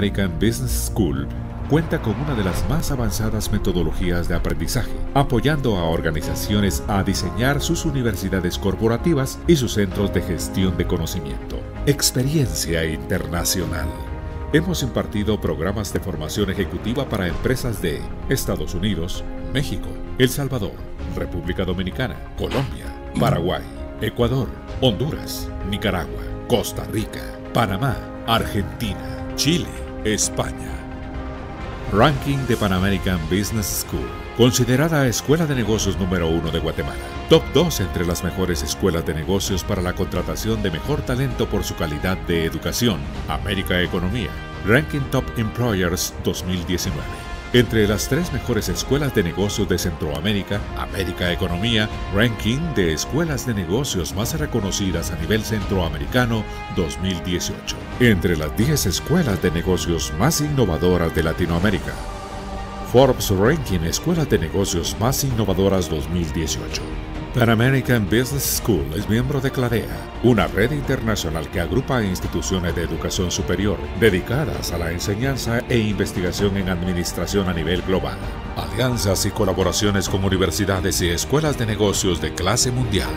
American Business School cuenta con una de las más avanzadas metodologías de aprendizaje, apoyando a organizaciones a diseñar sus universidades corporativas y sus centros de gestión de conocimiento. Experiencia internacional. Hemos impartido programas de formación ejecutiva para empresas de Estados Unidos, México, El Salvador, República Dominicana, Colombia, Paraguay, Ecuador, Honduras, Nicaragua, Costa Rica, Panamá, Argentina, Chile, España. Ranking de Pan American Business School. Considerada Escuela de Negocios número 1 de Guatemala. Top 2 entre las mejores escuelas de negocios para la contratación de mejor talento por su calidad de educación. América Economía. Ranking Top Employers 2019. Entre las 3 mejores escuelas de negocios de Centroamérica, América Economía, Ranking de escuelas de negocios más reconocidas a nivel centroamericano 2018. Entre las 10 escuelas de negocios más innovadoras de Latinoamérica. Forbes Ranking Escuelas de Negocios Más Innovadoras 2018. Pan American Business School es miembro de CLADEA, una red internacional que agrupa instituciones de educación superior dedicadas a la enseñanza e investigación en administración a nivel global. Alianzas y colaboraciones con universidades y escuelas de negocios de clase mundial.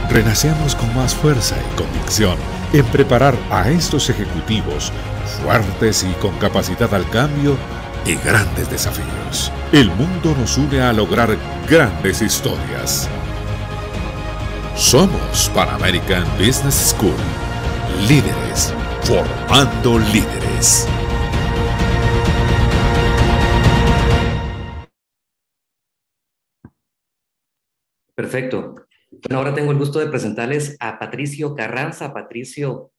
Renacemos con más fuerza y convicción en preparar a estos ejecutivos fuertes y con capacidad al cambio y grandes desafíos. El mundo nos une a lograr grandes historias. Somos Pan American Business School. Líderes formando líderes. Perfecto. Bueno, ahora tengo el gusto de presentarles a Patricio Carranza. Patricio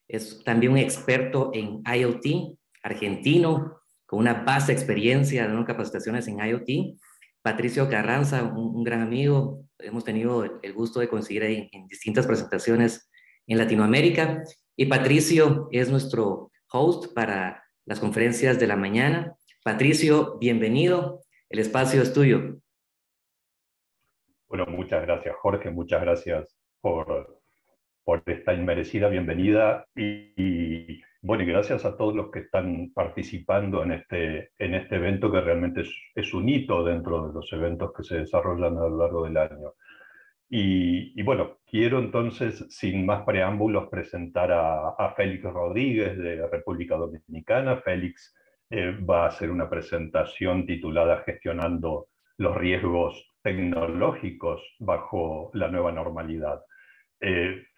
Es también un experto en IoT, argentino, con una vasta experiencia dando capacitaciones en IoT. Patricio Carranza, un gran amigo, hemos tenido el gusto de coincidir en distintas presentaciones en Latinoamérica. Y Patricio es nuestro host para las conferencias de la mañana. Patricio, bienvenido, el espacio es tuyo. Bueno, muchas gracias, Jorge, muchas gracias por esta inmerecida bienvenida bueno, y gracias a todos los que están participando en este evento que realmente es un hito dentro de los eventos que se desarrollan a lo largo del año. Bueno, quiero entonces, sin más preámbulos, presentar a Félix Rodríguez de República Dominicana. Félix va a hacer una presentación titulada Gestionando los riesgos tecnológicos bajo la nueva normalidad.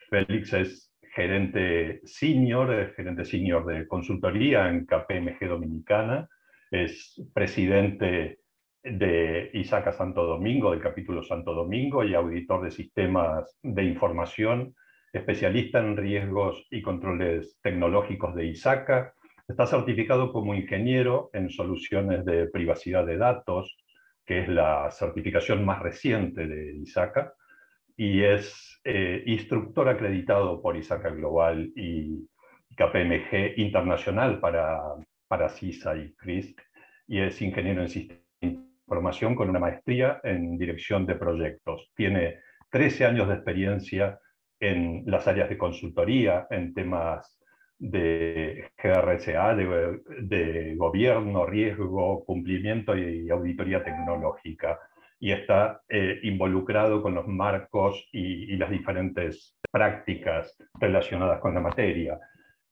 Félix es gerente senior de consultoría en KPMG Dominicana, es presidente de ISACA Santo Domingo, del capítulo Santo Domingo, y auditor de sistemas de información, especialista en riesgos y controles tecnológicos de ISACA. Está certificado como ingeniero en soluciones de privacidad de datos, que es la certificación más reciente de ISACA, y es instructor acreditado por ISACA Global y KPMG Internacional para CISA y CRISC, y es ingeniero en sistemas de información con una maestría en dirección de proyectos. Tiene 13 años de experiencia en las áreas de consultoría, en temas de GRSA, de gobierno, riesgo, cumplimiento y auditoría tecnológica, y está involucrado con los marcos y las diferentes prácticas relacionadas con la materia.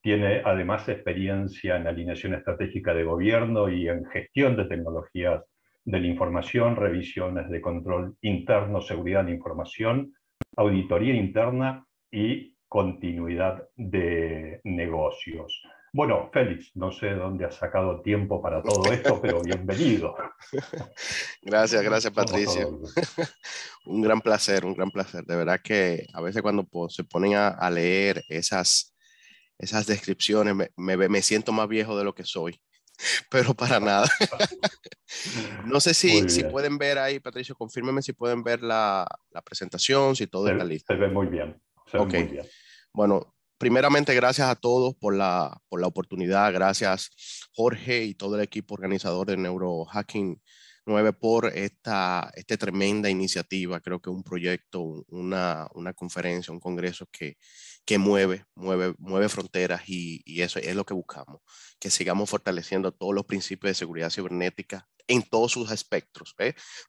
Tiene además experiencia en alineación estratégica de gobierno y en gestión de tecnologías de la información, revisiones de control interno, seguridad de la información, auditoría interna y continuidad de negocios. Bueno, Félix, no sé dónde has sacado tiempo para todo esto, pero bienvenido. Gracias, Patricio. Un gran placer, un gran placer. De verdad que a veces cuando se ponen a leer esas descripciones me siento más viejo de lo que soy, pero para nada. No sé si pueden ver ahí, Patricio, confírmeme si pueden ver la presentación, si todo está listo. Se ve muy bien. Se ve muy bien. Bueno, primeramente, gracias a todos por la oportunidad. Gracias, Jorge y todo el equipo organizador de Neurohacking 9 por esta tremenda iniciativa. Creo que un proyecto, una conferencia, un congreso que mueve fronteras y eso es lo que buscamos, que sigamos fortaleciendo todos los principios de seguridad cibernética en todos sus espectros,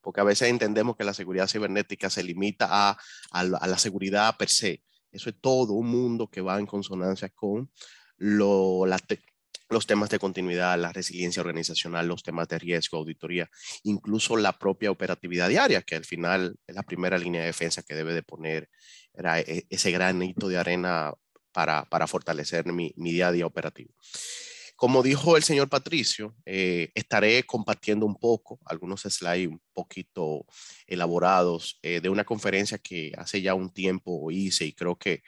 porque a veces entendemos que la seguridad cibernética se limita a la seguridad per se. Eso es todo un mundo que va en consonancia con los temas de continuidad, la resiliencia organizacional, los temas de riesgo, auditoría, incluso la propia operatividad diaria, que al final es la primera línea de defensa que debe de poner ese granito de arena para fortalecer mi día a día operativo. Como dijo el señor Patricio, estaré compartiendo un poco, algunos slides un poquito elaborados de una conferencia que hace ya un tiempo hice y creo que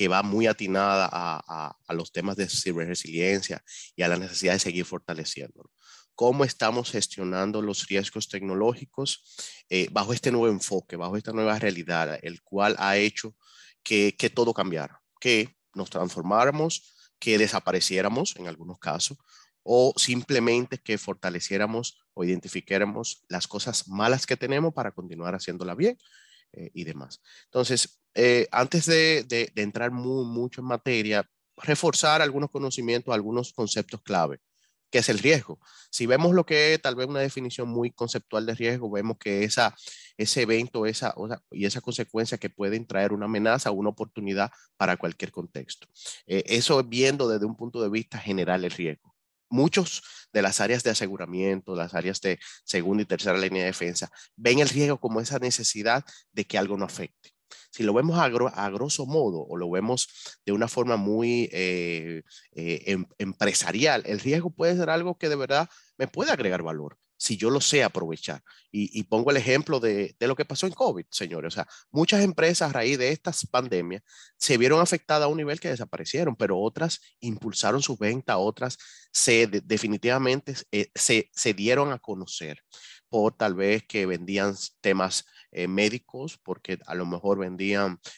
va muy atinada a los temas de ciberresiliencia y a la necesidad de seguir fortaleciéndolo. Cómo estamos gestionando los riesgos tecnológicos bajo este nuevo enfoque, bajo esta nueva realidad, el cual ha hecho que todo cambiara, que nos transformáramos, que desapareciéramos en algunos casos, o simplemente que fortaleciéramos o identificáramos las cosas malas que tenemos para continuar haciéndola bien y demás. Entonces, antes de entrar mucho en materia, reforzar algunos conocimientos, algunos conceptos clave. ¿Qué es el riesgo? Si vemos lo que es tal vez una definición muy conceptual de riesgo, vemos que ese evento y esa consecuencia que pueden traer una amenaza o una oportunidad para cualquier contexto. Eso es viendo desde un punto de vista general el riesgo. Muchos de las áreas de aseguramiento, las áreas de segunda y tercera línea de defensa, ven el riesgo como esa necesidad de que algo no afecte. Si lo vemos a grosso modo o lo vemos de una forma muy empresarial, el riesgo puede ser algo que de verdad me puede agregar valor. si yo lo sé aprovechar. Y pongo el ejemplo de lo que pasó en COVID, señores. O sea, muchas empresas a raíz de estas pandemias se vieron afectadas a un nivel que desaparecieron, pero otras impulsaron su venta, otras definitivamente se dieron a conocer por tal vez que vendían temas médicos, porque a lo mejor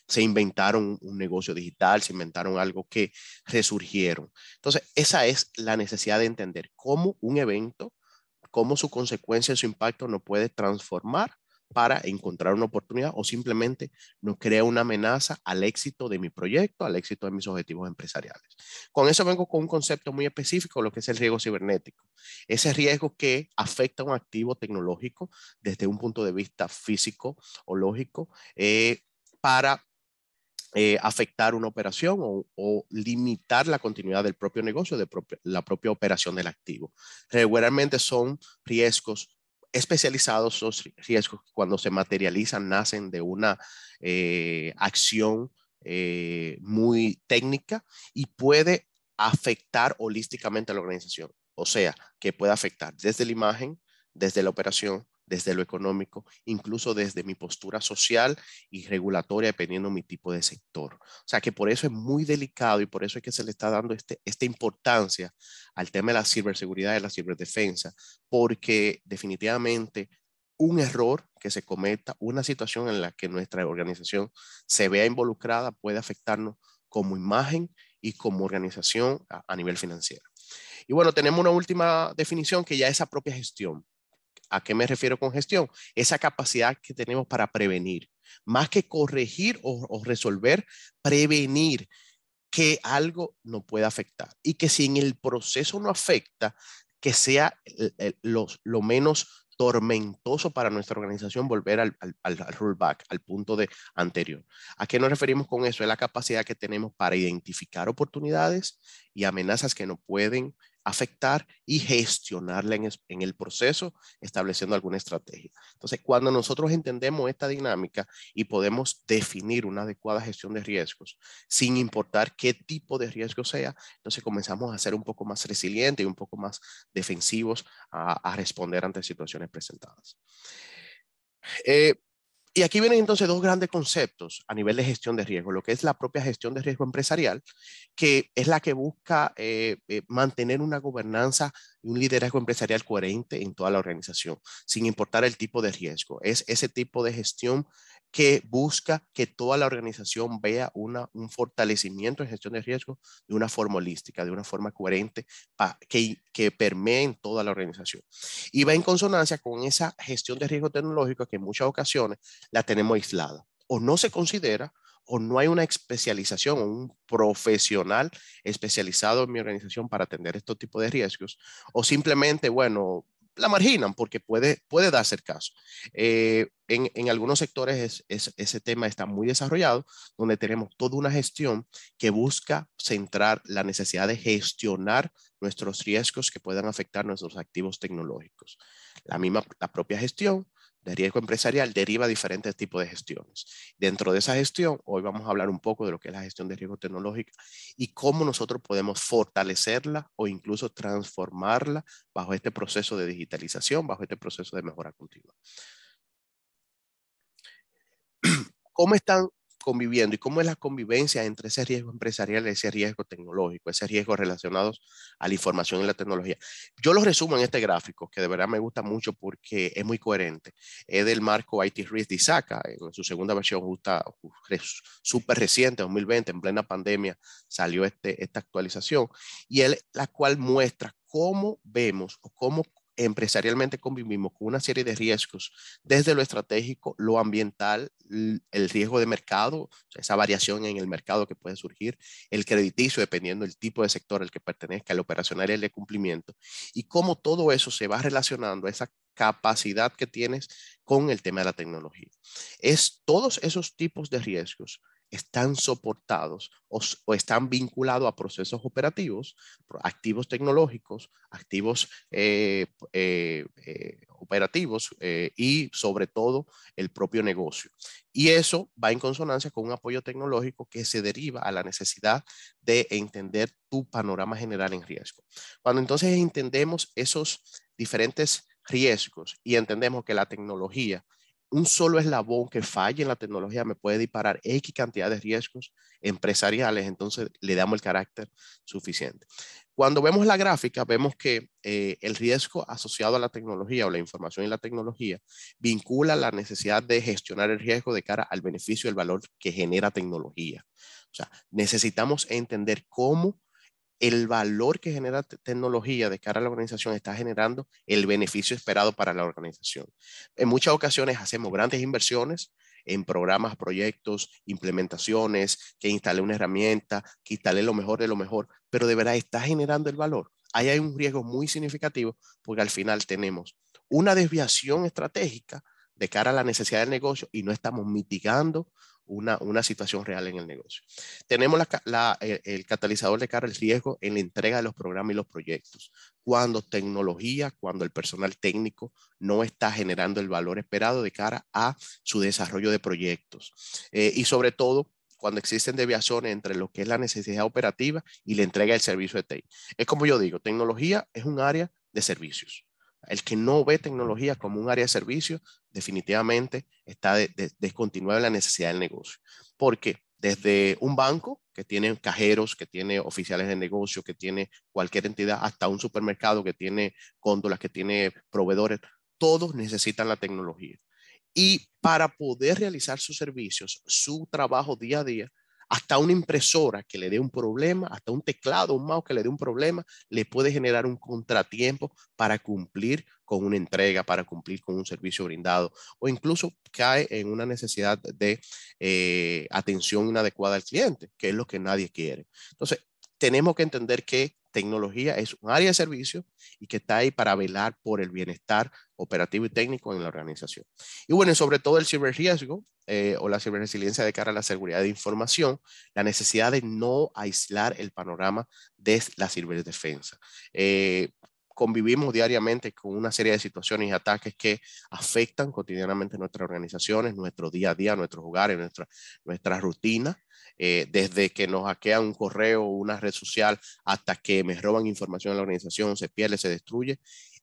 se inventaron un negocio digital, se inventaron algo que resurgieron. Entonces, esa es la necesidad de entender cómo un evento, cómo su consecuencia, su impacto nos puede transformar para encontrar una oportunidad o simplemente nos crea una amenaza al éxito de mi proyecto, al éxito de mis objetivos empresariales. Con eso vengo con un concepto muy específico, lo que es el riesgo cibernético. Ese riesgo que afecta a un activo tecnológico desde un punto de vista físico o lógico para afectar una operación o limitar la continuidad del propio negocio, la propia operación del activo. Regularmente son riesgos especializados, son riesgos que cuando se materializan nacen de una acción muy técnica y puede afectar holísticamente a la organización. O sea, que puede afectar desde la imagen, desde la operación, desde lo económico, incluso desde mi postura social y regulatoria, dependiendo de mi tipo de sector. O sea que por eso es muy delicado y por eso es que se le está dando esta importancia al tema de la ciberseguridad y la ciberdefensa, porque definitivamente un error que se cometa, una situación en la que nuestra organización se vea involucrada puede afectarnos como imagen y como organización a nivel financiero. Y bueno, tenemos una última definición que ya es la propia gestión. ¿A qué me refiero con gestión? Esa capacidad que tenemos para prevenir. Más que corregir o resolver, prevenir que algo no pueda afectar. Y que si en el proceso no afecta, que sea lo menos tormentoso para nuestra organización volver al rollback, al punto anterior. ¿A qué nos referimos con eso? Es la capacidad que tenemos para identificar oportunidades y amenazas que nos pueden afectar y gestionarla en el proceso, estableciendo alguna estrategia. Entonces, cuando nosotros entendemos esta dinámica y podemos definir una adecuada gestión de riesgos, sin importar qué tipo de riesgo sea, entonces comenzamos a ser un poco más resilientes y un poco más defensivos a responder ante situaciones presentadas. Y aquí vienen entonces dos grandes conceptos a nivel de gestión de riesgo, lo que es la propia gestión de riesgo empresarial, que es la que busca mantener una gobernanza y un liderazgo empresarial coherente en toda la organización, sin importar el tipo de riesgo. Es ese tipo de gestión que busca que toda la organización vea un fortalecimiento en gestión de riesgo de una forma holística, de una forma coherente, que permee en toda la organización. Y va en consonancia con esa gestión de riesgo tecnológico que en muchas ocasiones la tenemos aislada o no se considera o no hay una especialización o un profesional especializado en mi organización para atender estos tipos de riesgos o simplemente, bueno, la marginan porque puede darse el caso. En algunos sectores ese tema está muy desarrollado, donde tenemos toda una gestión que busca centrar la necesidad de gestionar nuestros riesgos que puedan afectar nuestros activos tecnológicos. La propia gestión de riesgo empresarial deriva diferentes tipos de gestiones. Dentro de esa gestión, hoy vamos a hablar un poco de lo que es la gestión de riesgo tecnológico y cómo nosotros podemos fortalecerla o incluso transformarla bajo este proceso de digitalización, bajo este proceso de mejora continua. ¿Cómo están conviviendo y cómo es la convivencia entre ese riesgo empresarial y ese riesgo tecnológico, ese riesgo relacionados a la información y la tecnología? Yo lo resumo en este gráfico, que de verdad me gusta mucho porque es muy coherente. Es del marco IT Risk de ISACA, en su segunda versión súper reciente, 2020, en plena pandemia, salió esta actualización, y la cual muestra cómo vemos o cómo empresarialmente convivimos con una serie de riesgos desde lo estratégico, lo ambiental, el riesgo de mercado, o sea, esa variación en el mercado que puede surgir, el crediticio dependiendo del tipo de sector al que pertenezca, el operacional y el de cumplimiento, y cómo todo eso se va relacionando a esa capacidad que tienes con el tema de la tecnología. Todos esos tipos de riesgos están soportados o están vinculados a procesos operativos, activos tecnológicos, activos operativos y sobre todo el propio negocio. Y eso va en consonancia con un apoyo tecnológico que se deriva a la necesidad de entender tu panorama general en riesgo. Cuando entonces entendemos esos diferentes riesgos y entendemos que la tecnología, un solo eslabón que falle en la tecnología me puede disparar X cantidad de riesgos empresariales, entonces le damos el carácter suficiente. Cuando vemos la gráfica, vemos que el riesgo asociado a la tecnología o la información y la tecnología vincula la necesidad de gestionar el riesgo de cara al beneficio y el valor que genera tecnología. O sea, necesitamos entender cómo el valor que genera tecnología de cara a la organización está generando el beneficio esperado para la organización. En muchas ocasiones hacemos grandes inversiones en programas, proyectos, implementaciones, que instalé una herramienta, que instalé lo mejor de lo mejor, pero de verdad está generando el valor. Ahí hay un riesgo muy significativo porque al final tenemos una desviación estratégica de cara a la necesidad del negocio y no estamos mitigando una situación real en el negocio. Tenemos el catalizador de cara al riesgo en la entrega de los programas y los proyectos. Cuando tecnología, cuando el personal técnico no está generando el valor esperado de cara a su desarrollo de proyectos. Y sobre todo, cuando existen desviaciones entre lo que es la necesidad operativa y la entrega del servicio de TI. Es como yo digo, tecnología es un área de servicios. El que no ve tecnología como un área de servicio, definitivamente está descontinuado en la necesidad del negocio. Porque desde un banco que tiene cajeros, que tiene oficiales de negocio, que tiene cualquier entidad, hasta un supermercado que tiene góndolas, que tiene proveedores, todos necesitan la tecnología. Y para poder realizar sus servicios, su trabajo día a día, hasta una impresora que le dé un problema, hasta un teclado, un mouse que le dé un problema, le puede generar un contratiempo para cumplir con una entrega, para cumplir con un servicio brindado, o incluso cae en una necesidad de atención inadecuada al cliente, que es lo que nadie quiere. Entonces, tenemos que entender que tecnología es un área de servicio y que está ahí para velar por el bienestar operativo y técnico en la organización. Y bueno, sobre todo el ciberriesgo o la ciberresiliencia de cara a la seguridad de información, la necesidad de no aislar el panorama de la ciberdefensa. Convivimos diariamente con una serie de situaciones y ataques que afectan cotidianamente nuestras organizaciones, nuestro día a día, nuestros hogares, nuestra rutina. Desde que nos hackean un correo o una red social hasta que me roban información en la organización, se pierde, se destruye.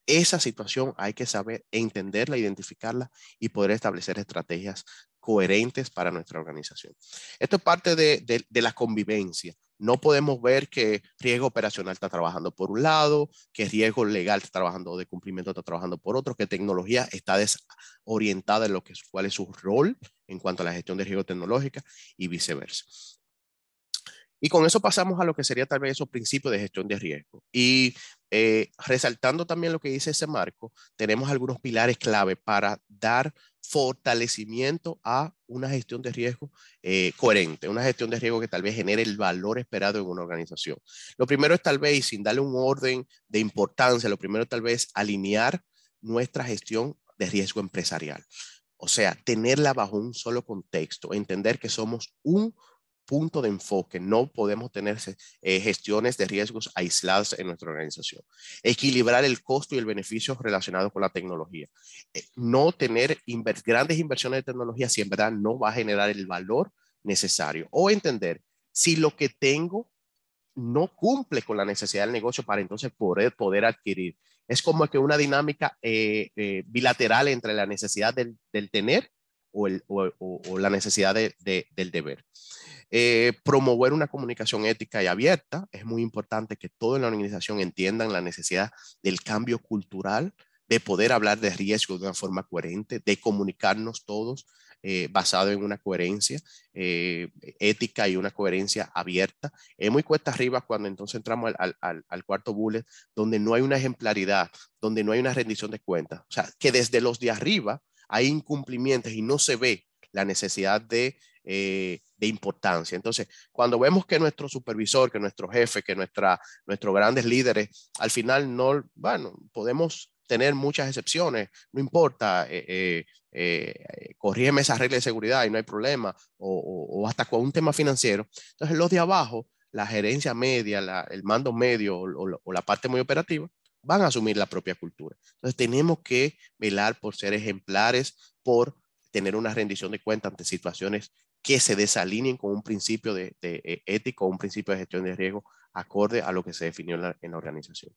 Esa situación hay que saber entenderla, identificarla y poder establecer estrategias coherentes para nuestra organización. Esto es parte de la convivencia. No podemos ver que riesgo operacional está trabajando por un lado, que riesgo legal está trabajando de cumplimiento está trabajando por otro, que tecnología está desorientada en cuál es su rol en cuanto a la gestión de riesgo tecnológica y viceversa. Y con eso pasamos a lo que sería tal vez esos principios de gestión de riesgo. Y resaltando también lo que dice ese marco, tenemos algunos pilares clave para dar fortalecimiento a una gestión de riesgo coherente, una gestión de riesgo que tal vez genere el valor esperado en una organización. Lo primero es tal vez, sin darle un orden de importancia, lo primero es tal vez alinear nuestra gestión de riesgo empresarial. O sea, tenerla bajo un solo contexto, entender que somos un punto de enfoque, no podemos tener gestiones de riesgos aisladas en nuestra organización. Equilibrar el costo y el beneficio relacionado con la tecnología. No tener grandes inversiones de tecnología si en verdad no va a generar el valor necesario. O entender si lo que tengo no cumple con la necesidad del negocio para entonces poder adquirir. Es como que una dinámica bilateral entre la necesidad del tener o la necesidad del deber. Promover una comunicación ética y abierta. Es muy importante que todos en la organización entiendan la necesidad del cambio cultural, de poder hablar de riesgo de una forma coherente, de comunicarnos todos basado en una coherencia ética y una coherencia abierta. Es muy cuesta arriba cuando entonces entramos al cuarto bullet, donde no hay una ejemplaridad, donde no hay una rendición de cuentas. O sea, que desde los de arriba hay incumplimientos y no se ve la necesidad de importancia. Entonces, cuando vemos que nuestro supervisor, que nuestro jefe, que nuestros grandes líderes, al final no, bueno, podemos tener muchas excepciones, no importa, corrígeme esa regla de seguridad y no hay problema, o hasta con un tema financiero. Entonces, los de abajo, la gerencia media, el mando medio o la parte muy operativa, van a asumir la propia cultura. Entonces, tenemos que velar por ser ejemplares, por tener una rendición de cuentas ante situaciones que se desalineen con un principio de ético, un principio de gestión de riesgo acorde a lo que se definió en la organización.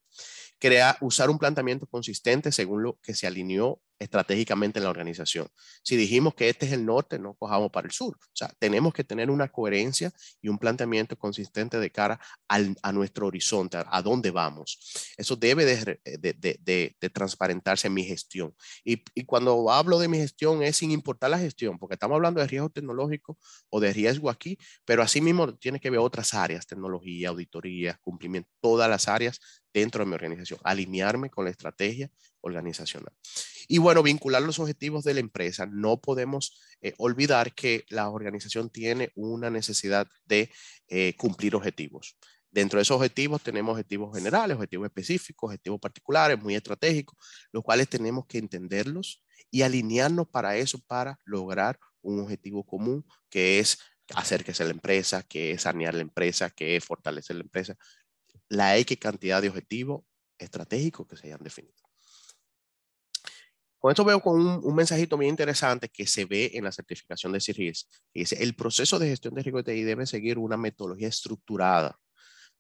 Usar un planteamiento consistente según lo que se alineó estratégicamente en la organización. Si dijimos que este es el norte, no cojamos para el sur. O sea, tenemos que tener una coherencia y un planteamiento consistente de cara a nuestro horizonte, a dónde vamos. Eso debe de transparentarse en mi gestión. Y cuando hablo de mi gestión es sin importar la gestión, porque estamos hablando de riesgo tecnológico o de riesgo aquí, pero asimismo tiene que ver otras áreas, tecnología, auditoría, cumplimiento, todas las áreas dentro de mi organización, alinearme con la estrategia organizacional. Y bueno, vincular los objetivos de la empresa. No podemos olvidar que la organización tiene una necesidad de cumplir objetivos. Dentro de esos objetivos tenemos objetivos generales, objetivos específicos, objetivos particulares, muy estratégicos, los cuales tenemos que entenderlos y alinearnos para eso, para lograr un objetivo común, que es hacer crecer la empresa, que es sanear la empresa, que es fortalecer la empresa. La X cantidad de objetivos estratégicos que se hayan definido. Con esto veo con un mensajito bien interesante que se ve en la certificación de CIRIS, que dice: el proceso de gestión de riesgo de TI debe seguir una metodología estructurada,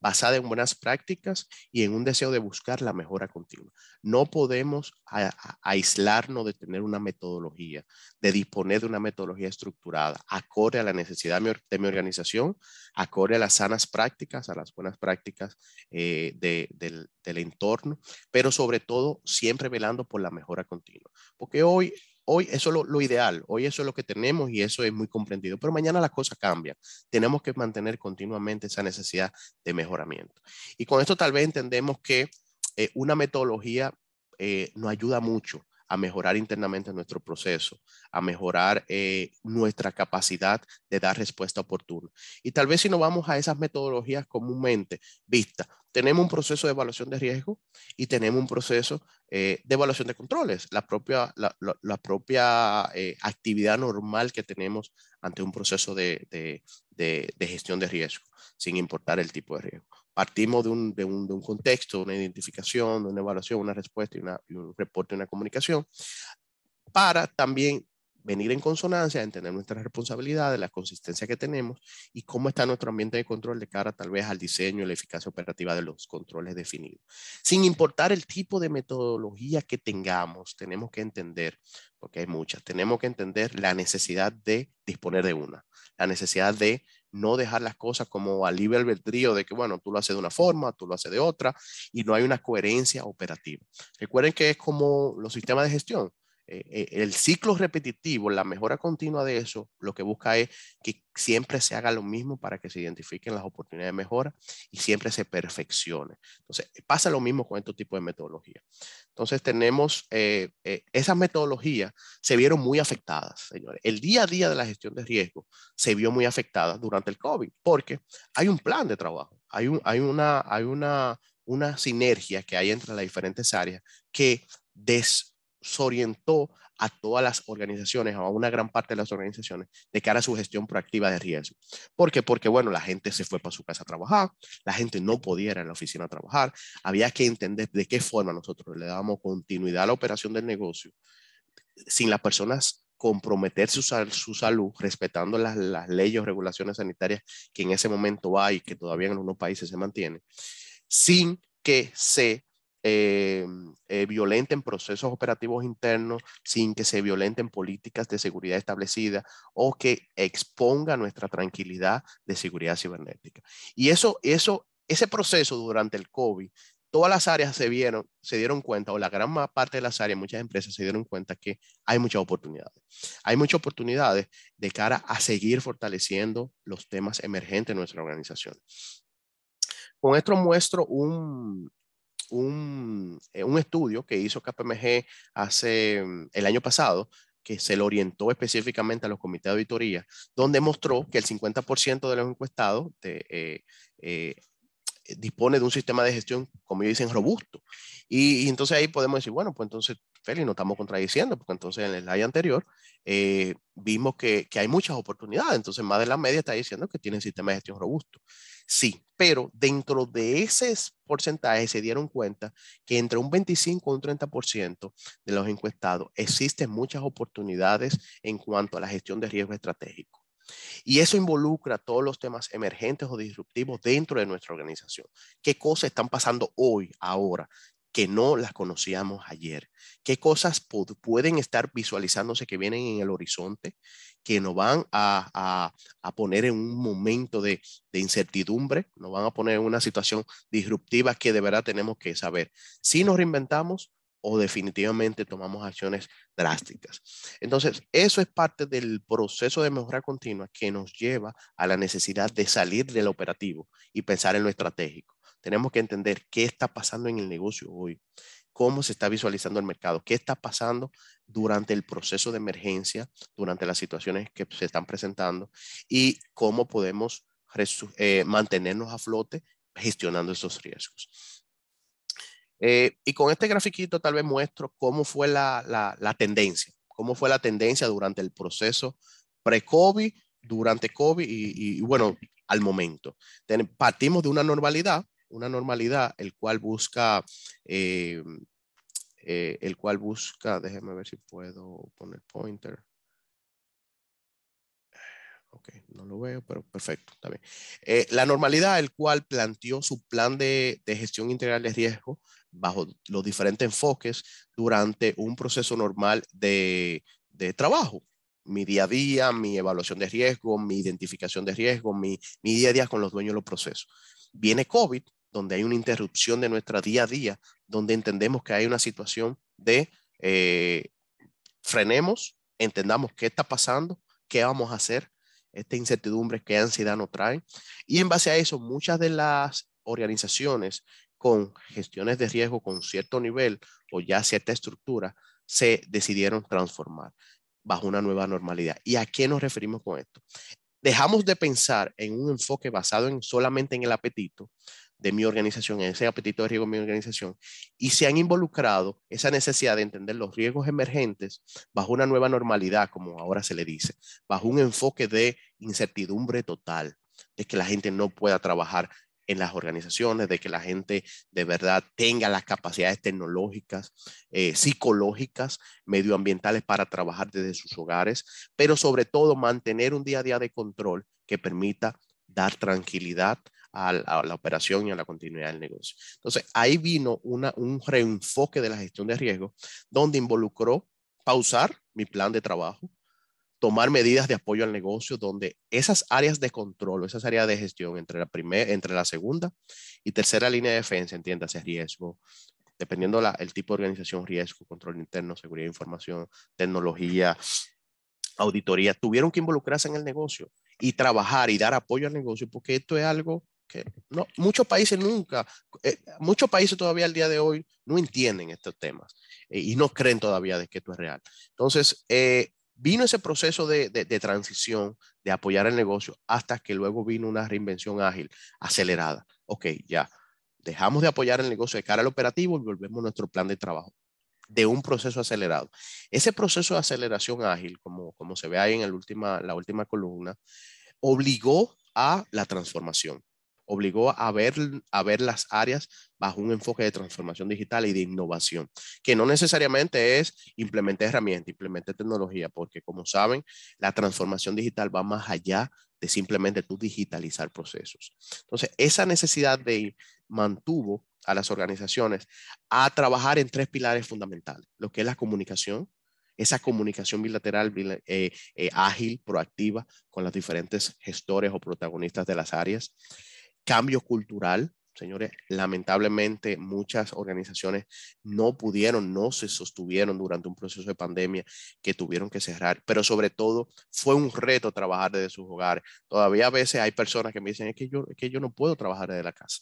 basada en buenas prácticas y en un deseo de buscar la mejora continua. No podemos aislarnos de tener una metodología, de disponer de una metodología estructurada, acorde a la necesidad de mi organización, acorde a las sanas prácticas, a las buenas prácticas del entorno, pero sobre todo siempre velando por la mejora continua. Porque hoy eso es lo ideal, hoy eso es lo que tenemos y eso es muy comprendido, pero mañana las cosas cambian. Tenemos que mantener continuamente esa necesidad de mejoramiento. Y con esto tal vez entendemos que una metodología nos ayuda mucho a mejorar internamente nuestro proceso, a mejorar nuestra capacidad de dar respuesta oportuna. Y tal vez si nos vamos a esas metodologías comúnmente vistas, tenemos un proceso de evaluación de riesgo y tenemos un proceso de evaluación de controles, la propia actividad normal que tenemos ante un proceso de gestión de riesgo, sin importar el tipo de riesgo. Partimos de un contexto, una identificación, de una evaluación, una respuesta y un reporte, una comunicación, para también venir en consonancia, entender nuestras responsabilidades, la consistencia que tenemos y cómo está nuestro ambiente de control de cara tal vez al diseño y la eficacia operativa de los controles definidos. Sin importar el tipo de metodología que tengamos, tenemos que entender, porque hay muchas, tenemos que entender la necesidad de disponer de una, la necesidad de no dejar las cosas como al libre albedrío de que, bueno, tú lo haces de una forma, tú lo haces de otra y no hay una coherencia operativa. Recuerden que es como los sistemas de gestión. El ciclo repetitivo, la mejora continua de eso, lo que busca es que siempre se haga lo mismo para que se identifiquen las oportunidades de mejora y siempre se perfeccione. Entonces, pasa lo mismo con este tipo de metodología. Entonces, tenemos esas metodologías se vieron muy afectadas, señores. El día a día de la gestión de riesgo se vio muy afectada durante el COVID porque hay un plan de trabajo, hay una sinergia que hay entre las diferentes áreas que desorientó a todas las organizaciones, a una gran parte de las organizaciones, de cara a su gestión proactiva de riesgo. ¿Por qué? Porque, bueno, la gente se fue para su casa a trabajar, la gente no podía ir a la oficina a trabajar, había que entender de qué forma nosotros le dábamos continuidad a la operación del negocio, sin las personas comprometer su salud, respetando las leyes o regulaciones sanitarias que en ese momento hay, que todavía en algunos países se mantienen, sin que se violenten procesos operativos internos, sin que se violenten políticas de seguridad establecidas o que exponga nuestra tranquilidad de seguridad cibernética. Y ese proceso durante el COVID, todas las áreas se dieron cuenta, o la gran parte de las áreas, muchas empresas se dieron cuenta que hay muchas oportunidades. Hay muchas oportunidades de cara a seguir fortaleciendo los temas emergentes en nuestra organización. Con esto muestro un estudio que hizo KPMG el año pasado, que se lo orientó específicamente a los comités de auditoría, donde mostró que el 50% de los encuestados dispone de un sistema de gestión, como ellos dicen, robusto. Y entonces ahí podemos decir, bueno, pues entonces, Félix, nos estamos contradiciendo, porque entonces en el slide anterior vimos que hay muchas oportunidades. Entonces, más de la media está diciendo que tiene un sistema de gestión robusto. Sí, pero dentro de ese porcentaje se dieron cuenta que entre un 25 y un 30% de los encuestados existen muchas oportunidades en cuanto a la gestión de riesgo estratégico. Y eso involucra todos los temas emergentes o disruptivos dentro de nuestra organización. ¿Qué cosas están pasando hoy, ahora, que no las conocíamos ayer? ¿Qué cosas pueden estar visualizándose que vienen en el horizonte, que nos van a poner en un momento de incertidumbre, nos van a poner en una situación disruptiva que de verdad tenemos que saber si nos reinventamos o definitivamente tomamos acciones drásticas? Entonces, eso es parte del proceso de mejora continua que nos lleva a la necesidad de salir del operativo y pensar en lo estratégico. Tenemos que entender qué está pasando en el negocio hoy, cómo se está visualizando el mercado, qué está pasando durante el proceso de emergencia, durante las situaciones que se están presentando y cómo podemos mantenernos a flote gestionando esos riesgos. Y con este grafiquito tal vez muestro cómo fue la tendencia, cómo fue la tendencia durante el proceso pre-COVID, durante COVID y bueno, al momento. Partimos de una normalidad el cual busca, déjeme ver si puedo poner pointer. Ok, no lo veo, pero perfecto, está bien. La normalidad, el cual planteó su plan de gestión integral de riesgo bajo los diferentes enfoques durante un proceso normal de trabajo. Mi día a día, mi evaluación de riesgo, mi identificación de riesgo, mi día a día con los dueños de los procesos. Viene COVID, donde hay una interrupción de nuestra día a día, donde entendemos que hay una situación de frenemos, entendamos qué está pasando, qué vamos a hacer, esta incertidumbre, qué ansiedad nos trae. Y en base a eso, muchas de las organizaciones con gestiones de riesgo con cierto nivel o ya cierta estructura se decidieron transformar bajo una nueva normalidad. ¿Y a qué nos referimos con esto? Dejamos de pensar en un enfoque basado solamente en el apetito de mi organización, en ese apetito de riesgo de mi organización, y se han involucrado esa necesidad de entender los riesgos emergentes bajo una nueva normalidad, como ahora se le dice, bajo un enfoque de incertidumbre total, de que la gente no pueda trabajar en las organizaciones, de que la gente de verdad tenga las capacidades tecnológicas, psicológicas, medioambientales para trabajar desde sus hogares, pero sobre todo mantener un día a día de control que permita dar tranquilidad a la operación y a la continuidad del negocio. Entonces, ahí vino un reenfoque de la gestión de riesgo, donde involucró pausar mi plan de trabajo, tomar medidas de apoyo al negocio, donde esas áreas de control, esas áreas de gestión entre la segunda y tercera línea de defensa, entiéndase riesgo, dependiendo el tipo de organización, riesgo, control interno, seguridad de información, tecnología, auditoría, tuvieron que involucrarse en el negocio y trabajar y dar apoyo al negocio, porque esto es algo que no, muchos países todavía al día de hoy no entienden estos temas y no creen todavía de que esto es real. Entonces, vino ese proceso de transición, de apoyar el negocio, hasta que luego vino una reinvención ágil, acelerada. Ok, ya, dejamos de apoyar el negocio de cara al operativo y volvemos a nuestro plan de trabajo de un proceso acelerado. Ese proceso de aceleración ágil, como se ve ahí en la última columna, obligó a la transformación, obligó a ver las áreas bajo un enfoque de transformación digital y de innovación, que no necesariamente es implementar herramientas, implementar tecnología, porque como saben, la transformación digital va más allá de simplemente tú digitalizar procesos. Entonces, esa necesidad mantuvo a las organizaciones a trabajar en 3 pilares fundamentales, lo que es la comunicación, esa comunicación bilateral ágil, proactiva con los diferentes gestores o protagonistas de las áreas. Cambio cultural, señores, lamentablemente muchas organizaciones no se sostuvieron durante un proceso de pandemia que tuvieron que cerrar, pero sobre todo fue un reto trabajar desde sus hogares. Todavía a veces hay personas que me dicen, es que yo no puedo trabajar desde la casa.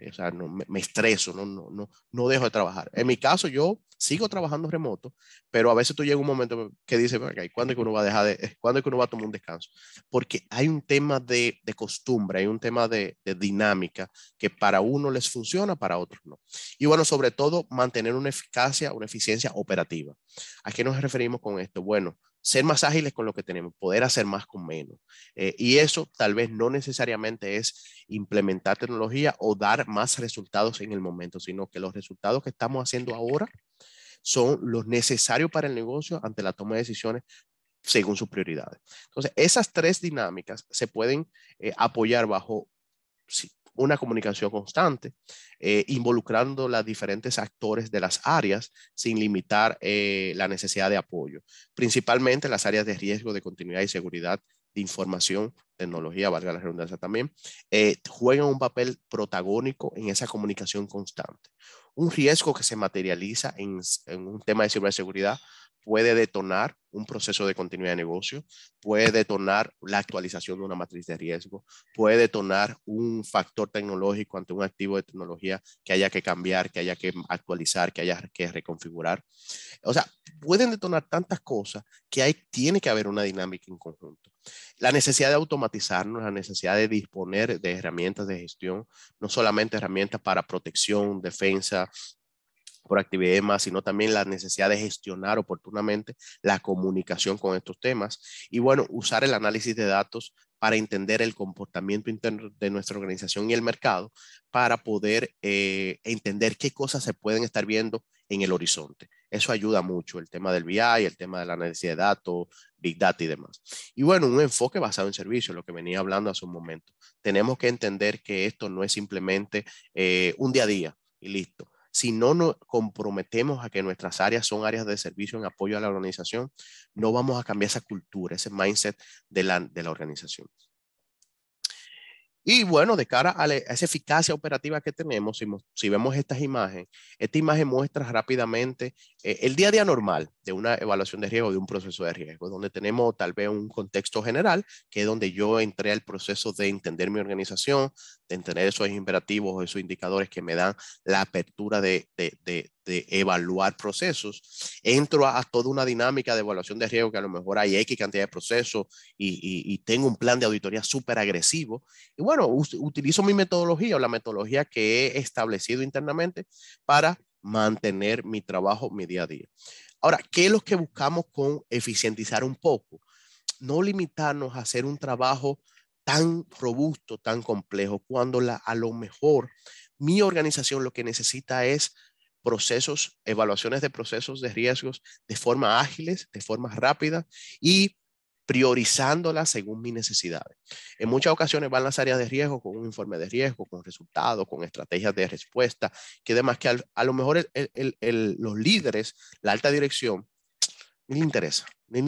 O sea, me estreso, no dejo de trabajar. En mi caso, yo sigo trabajando remoto, pero a veces tú llegas a un momento que dices, ¿cuándo es que uno va a cuándo es que uno va a tomar un descanso? Porque hay un tema de costumbre, hay un tema de dinámica que para uno les funciona, para otros no. Y bueno, sobre todo, mantener una eficiencia operativa. ¿A qué nos referimos con esto? Bueno, ser más ágiles con lo que tenemos, poder hacer más con menos. Y eso tal vez no necesariamente es implementar tecnología o dar más resultados en el momento, sino que los resultados que estamos haciendo ahora son los necesarios para el negocio ante la toma de decisiones según sus prioridades. Entonces, esas tres dinámicas se pueden apoyar bajo una comunicación constante, involucrando los diferentes actores de las áreas sin limitar la necesidad de apoyo, principalmente las áreas de riesgo, de continuidad y seguridad de información, tecnología, valga la redundancia también, juegan un papel protagónico en esa comunicación constante. Un riesgo que se materializa en un tema de ciberseguridad puede detonar un proceso de continuidad de negocio, puede detonar la actualización de una matriz de riesgo, puede detonar un factor tecnológico ante un activo de tecnología que haya que cambiar, que haya que actualizar, que haya que reconfigurar. O sea, pueden detonar tantas cosas que tiene que haber una dinámica en conjunto. La necesidad de automatizarnos, la necesidad de disponer de herramientas de gestión, no solamente herramientas para protección, defensa, por actividad y demás, sino también la necesidad de gestionar oportunamente la comunicación con estos temas y bueno, usar el análisis de datos para entender el comportamiento interno de nuestra organización y el mercado para poder entender qué cosas se pueden estar viendo en el horizonte. Eso ayuda mucho, el tema del BI, el tema de la análisis de datos, Big Data y demás. Y bueno, un enfoque basado en servicios, lo que venía hablando hace un momento. Tenemos que entender que esto no es simplemente un día a día y listo. Si no nos comprometemos a que nuestras áreas son áreas de servicio en apoyo a la organización, no vamos a cambiar esa cultura, ese mindset de la organización. Y bueno, de cara a esa eficacia operativa que tenemos, si vemos esta imagen muestra rápidamente el día a día normal de una evaluación de riesgo, de un proceso de riesgo, donde tenemos tal vez un contexto general, que es donde yo entré al proceso de entender mi organización, de entender esos imperativos, esos indicadores que me dan la apertura de evaluar procesos. Entro a toda una dinámica de evaluación de riesgo, que a lo mejor hay X cantidad de procesos y tengo un plan de auditoría súper agresivo. Y bueno, utilizo mi metodología o la metodología que he establecido internamente para mantener mi trabajo, mi día a día. Ahora, ¿qué es lo que buscamos con eficientizar un poco? No limitarnos a hacer un trabajo tan robusto, tan complejo, cuando a lo mejor mi organización lo que necesita es procesos, evaluaciones de procesos de riesgos de forma ágiles, de forma rápida y priorizándolas según mis necesidades. En muchas ocasiones van las áreas de riesgo con un informe de riesgo, con resultados, con estrategias de respuesta, que además que a lo mejor los líderes, la alta dirección, ni le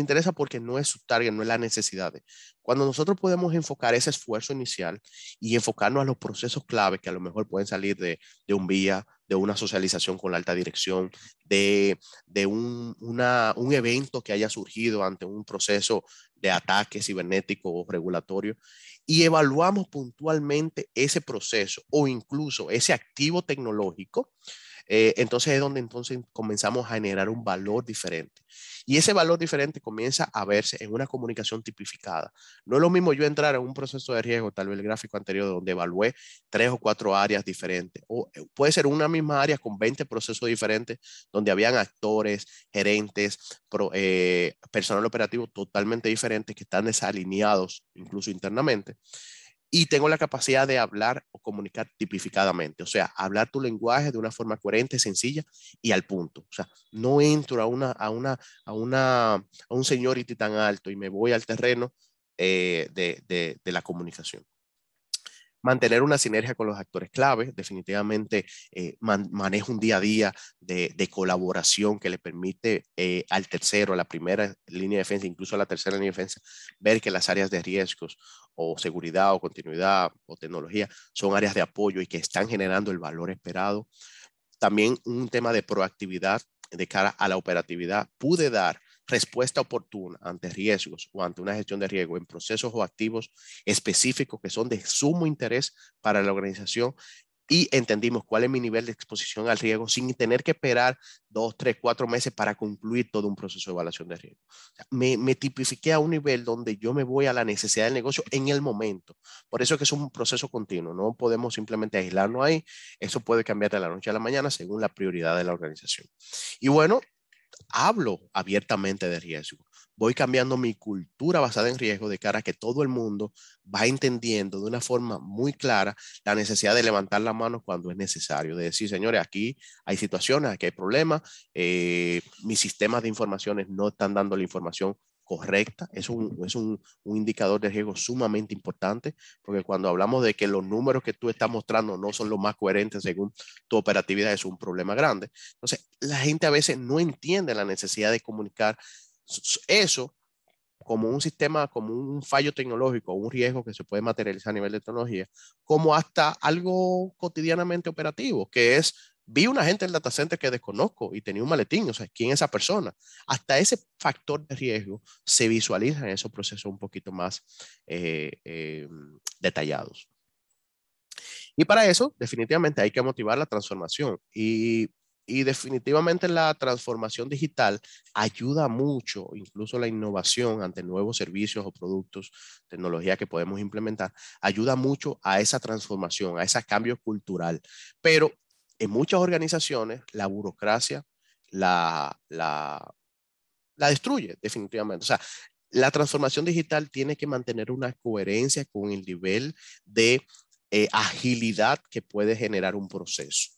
interesa porque no es su target, no es la necesidad. Cuando nosotros podemos enfocar ese esfuerzo inicial y enfocarnos a los procesos clave que a lo mejor pueden salir de un vía, de una socialización con la alta dirección, de un evento que haya surgido ante un proceso de ataque cibernético o regulatorio, y evaluamos puntualmente ese proceso o incluso ese activo tecnológico, entonces es donde comenzamos a generar un valor diferente. Y ese valor diferente comienza a verse en una comunicación tipificada. No es lo mismo yo entrar en un proceso de riesgo, tal vez el gráfico anterior, donde evalué 3 o 4 áreas diferentes. O puede ser una misma área con 20 procesos diferentes, donde habían actores, gerentes, personal operativo totalmente diferentes que están desalineados incluso internamente. Y tengo la capacidad de hablar o comunicar tipificadamente, o sea, hablar tu lenguaje de una forma coherente, sencilla y al punto. O sea, no entro a un seniority tan alto y me voy al terreno de la comunicación. Mantener una sinergia con los actores clave, definitivamente manejo un día a día de colaboración que le permite al tercero, a la primera línea de defensa, incluso a la tercera línea de defensa, ver que las áreas de riesgos o seguridad o continuidad o tecnología son áreas de apoyo y que están generando el valor esperado. También un tema de proactividad de cara a la operatividad. Pude dar respuesta oportuna ante riesgos o ante una gestión de riesgo en procesos o activos específicos que son de sumo interés para la organización, y entendimos cuál es mi nivel de exposición al riesgo sin tener que esperar 2, 3, 4 meses para concluir todo un proceso de evaluación de riesgo. Me tipifiqué a un nivel donde yo me voy a la necesidad del negocio en el momento. Por eso es que es un proceso continuo. No podemos simplemente aislarnos ahí. Eso puede cambiar de la noche a la mañana según la prioridad de la organización. Y bueno, hablo abiertamente de riesgo. Voy cambiando mi cultura basada en riesgo de cara a que todo el mundo va entendiendo de una forma muy clara la necesidad de levantar la mano cuando es necesario. De decir, señores, aquí hay situaciones, aquí hay problemas, mis sistemas de informaciones no están dando la información correcta. Es un indicador de riesgo sumamente importante, porque cuando hablamos de que los números que tú estás mostrando no son los más coherentes según tu operatividad, es un problema grande. Entonces, la gente a veces no entiende la necesidad de comunicar eso como un sistema, como un fallo tecnológico, un riesgo que se puede materializar a nivel de tecnología, como hasta algo cotidianamente operativo, que es, vi una gente del data center que desconozco y tenía un maletín, o sea, ¿quién es esa persona? Hasta ese factor de riesgo se visualiza en esos procesos un poquito más detallados. Y para eso, definitivamente hay que motivar la transformación y definitivamente la transformación digital ayuda mucho, incluso la innovación ante nuevos servicios o productos, tecnología que podemos implementar, ayuda mucho a esa transformación, a ese cambio cultural. Pero en muchas organizaciones la burocracia la destruye definitivamente. O sea, la transformación digital tiene que mantener una coherencia con el nivel de agilidad que puede generar un proceso,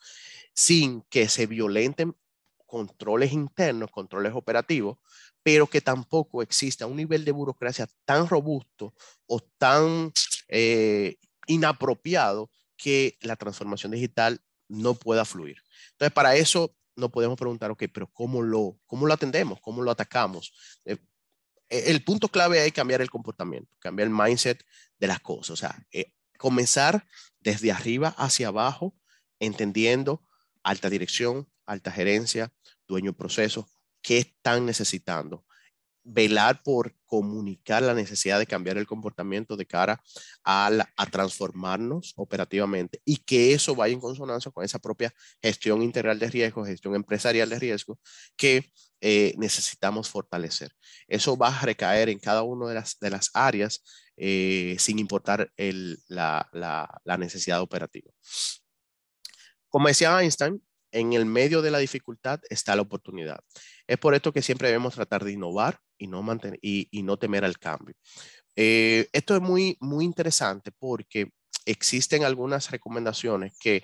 sin que se violenten controles internos, controles operativos, pero que tampoco exista un nivel de burocracia tan robusto o tan inapropiado que la transformación digital no pueda fluir. Entonces, para eso nos podemos preguntar, ok, pero ¿cómo lo atendemos? ¿Cómo lo atacamos? El punto clave es cambiar el comportamiento, cambiar el mindset de las cosas. O sea, comenzar desde arriba hacia abajo, entendiendo alta dirección, alta gerencia, dueño de procesos, qué están necesitando. Velar por comunicar la necesidad de cambiar el comportamiento de cara a transformarnos operativamente y que eso vaya en consonancia con esa propia gestión integral de riesgo, gestión empresarial de riesgo que necesitamos fortalecer. Eso va a recaer en cada una de las áreas sin importar la necesidad operativa. Como decía Einstein, en el medio de la dificultad está la oportunidad. Es por esto que siempre debemos tratar de innovar y no temer al cambio. Esto es muy, muy interesante porque existen algunas recomendaciones que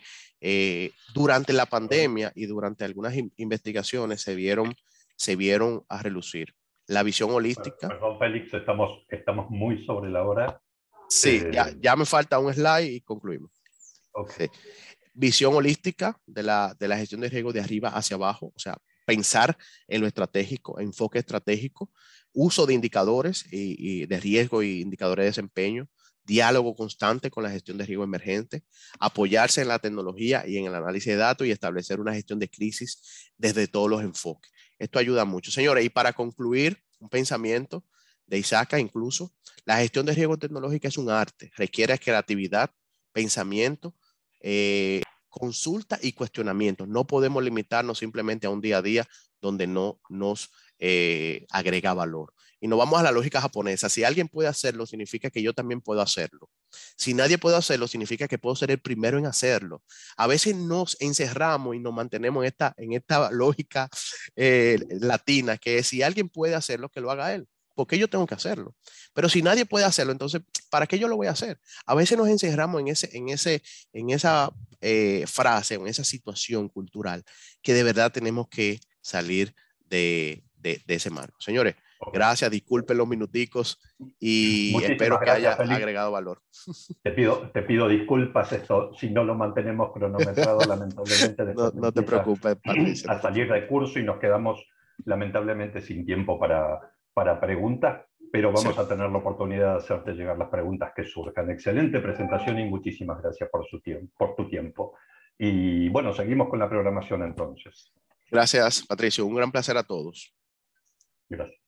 durante la pandemia y durante algunas investigaciones se vieron a relucir. La visión holística. Perdón, Félix, estamos muy sobre la hora. Sí, ya me falta un slide y concluimos. Okay. Sí. Visión holística de la gestión de riesgo de arriba hacia abajo, o sea, pensar en lo estratégico, enfoque estratégico, uso de indicadores y de riesgo y indicadores de desempeño, diálogo constante con la gestión de riesgo emergente, apoyarse en la tecnología y en el análisis de datos y establecer una gestión de crisis desde todos los enfoques. Esto ayuda mucho. Señores, y para concluir, un pensamiento de Isaka incluso, la gestión de riesgo tecnológica es un arte, requiere creatividad, pensamiento, consulta y cuestionamiento. No podemos limitarnos simplemente a un día a día donde no nos agrega valor. Y nos vamos a la lógica japonesa. Si alguien puede hacerlo, significa que yo también puedo hacerlo. Si nadie puede hacerlo, significa que puedo ser el primero en hacerlo. A veces nos encerramos y nos mantenemos en esta lógica latina, que es si alguien puede hacerlo, que lo haga él. ¿Por qué yo tengo que hacerlo? Pero si nadie puede hacerlo, entonces, ¿para qué yo lo voy a hacer? A veces nos encerramos en esa frase, en esa situación cultural, que de verdad tenemos que salir de ese marco. Señores, gracias, disculpen los minuticos y muchísimas espero que gracias, haya Félix. agregado valor. Te pido disculpas, esto, si no lo mantenemos cronometrado, lamentablemente. No te preocupes, Patricia. A salir del curso y nos quedamos lamentablemente sin tiempo para preguntas, pero vamos a tener la oportunidad de hacerte llegar las preguntas que surjan. Excelente presentación y muchísimas gracias por tu tiempo. Y bueno, seguimos con la programación entonces. Gracias, Patricio. Un gran placer a todos. Gracias.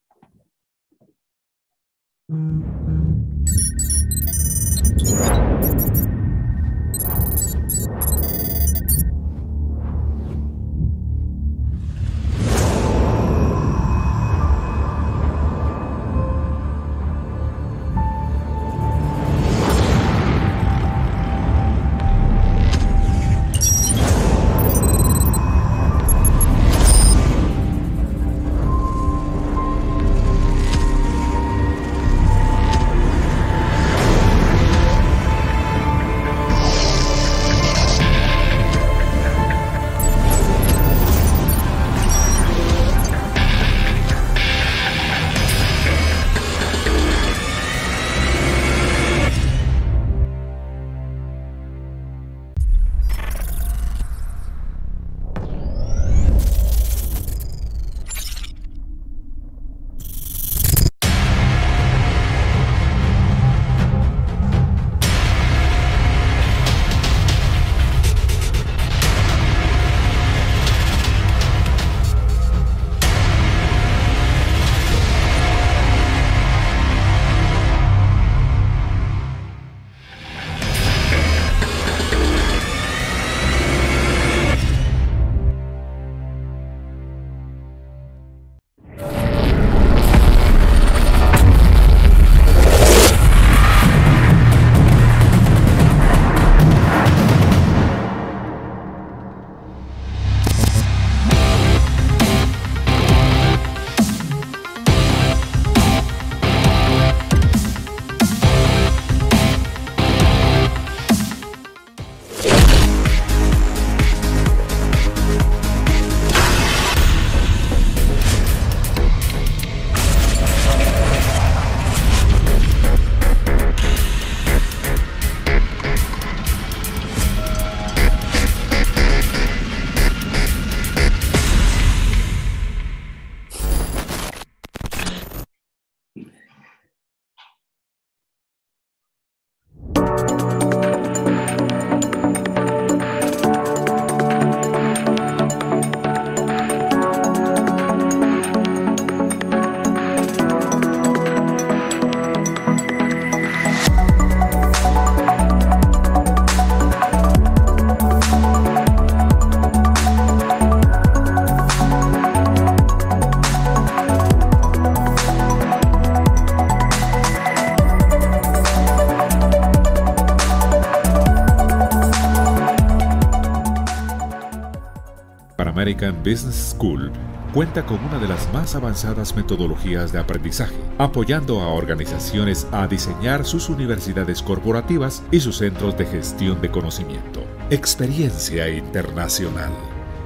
American Business School cuenta con una de las más avanzadas metodologías de aprendizaje, apoyando a organizaciones a diseñar sus universidades corporativas y sus centros de gestión de conocimiento. Experiencia internacional.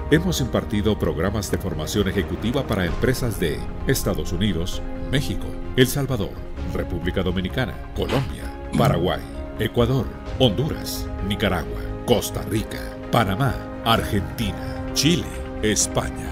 Hemos impartido programas de formación ejecutiva para empresas de Estados Unidos, México, El Salvador, República Dominicana, Colombia, Paraguay, Ecuador, Honduras, Nicaragua, Costa Rica, Panamá, Argentina, Chile, España.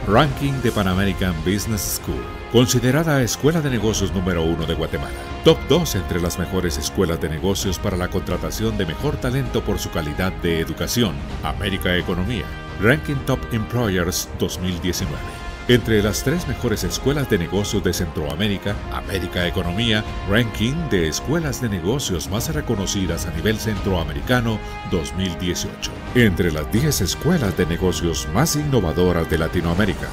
Ranking de Pan American Business School. Considerada Escuela de Negocios número 1 de Guatemala. Top 2 entre las mejores escuelas de negocios para la contratación de mejor talento por su calidad de educación. América Economía. Ranking Top Employers 2019. Entre las 3 mejores escuelas de negocios de Centroamérica, América Economía, Ranking de escuelas de negocios más reconocidas a nivel centroamericano 2018. Entre las 10 escuelas de negocios más innovadoras de Latinoamérica.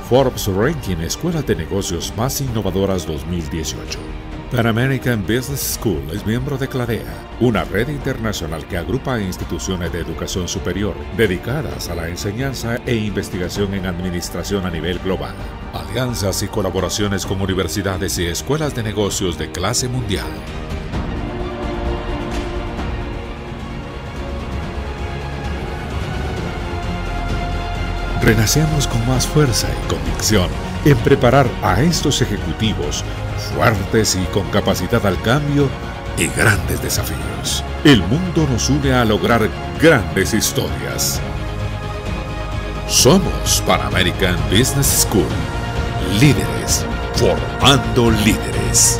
Forbes Ranking Escuelas de Negocios Más Innovadoras 2018. Pan American Business School es miembro de CLADEA, una red internacional que agrupa a instituciones de educación superior dedicadas a la enseñanza e investigación en administración a nivel global. Alianzas y colaboraciones con universidades y escuelas de negocios de clase mundial. Renacemos con más fuerza y convicción en preparar a estos ejecutivos fuertes y con capacidad al cambio y grandes desafíos. El mundo nos une a lograr grandes historias. Somos Pan American Business School, líderes formando líderes.